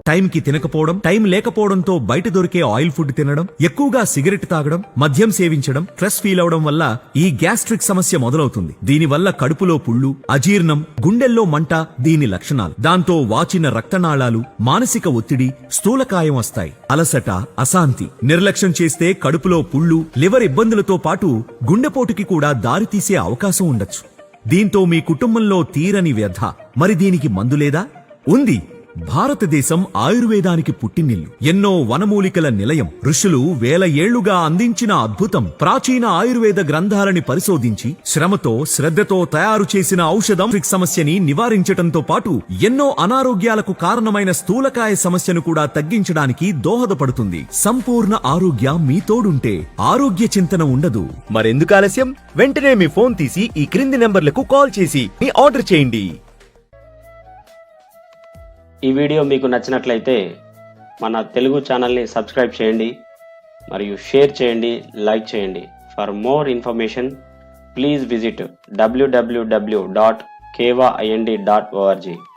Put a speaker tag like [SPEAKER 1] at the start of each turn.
[SPEAKER 1] టైంకి తినకపోవడం, టైం లేకపోవడంతో బయట దొరికే ఆయిల్ ఫుడ్ తినడం, ఎక్కువగా సిగరెట్ తాగడం, మద్యం సేవించడం, స్ట్రెస్ ఫీల్ అవడం వల్ల ఈ గ్యాస్ట్రిక్ సమస్య మొదలవుతుంది. దీనివల్ల కడుపులో పుళ్ళు, అజీర్ణం, గుండెల్లో మంట దీని లక్షణాలు. దాంతో వాచిన రక్తనాళాలు, మానసిక ఒత్తిడి, స్థూలకాయం వస్తాయి. అలసట, అశాంతి, నిర్లక్ష్యం చేస్తే కడుపులో పుళ్ళు, లివర్ ఇబ్బందులతో పాటు గుండెపోటుకి కూడా దారితీసే అవకాశం ఉండొచ్చు. దీంతో మీ కుటుంబంలో తీరని వ్యధ. మరి దీనికి మందు లేదా? ఉంది. భారతదేశం ఆయుర్వేదానికి పుట్టినిల్లు. ఎన్నో వనమూలికల నిలయం. ఋషులు వేల ఏళ్లుగా అందించిన అద్భుతం. ప్రాచీన ఆయుర్వేద గ్రంథాలని పరిశోధించి శ్రమతో, శ్రద్ధతో తయారు చేసిన ఔషధం సమస్యని నివారించటంతో పాటు ఎన్నో అనారోగ్యాలకు కారణమైన స్థూలకాయ సమస్యను కూడా తగ్గించడానికి దోహదపడుతుంది. సంపూర్ణ ఆరోగ్యం మీ తోడుంటే ఆరోగ్య చింతన ఉండదు.
[SPEAKER 2] మరెందుకు ఆలస్యం? వెంటనే మీ ఫోన్ తీసి ఈ క్రింది నెంబర్లకు కాల్ చేసి మీ ఆర్డర్ చేయండి.
[SPEAKER 3] ఈ వీడియో మీకు నచ్చినట్లయితే మన తెలుగు ఛానల్ని సబ్స్క్రైబ్ చేయండి మరియు షేర్ చేయండి, లైక్ చేయండి. For more information please visit www.kevaind.org.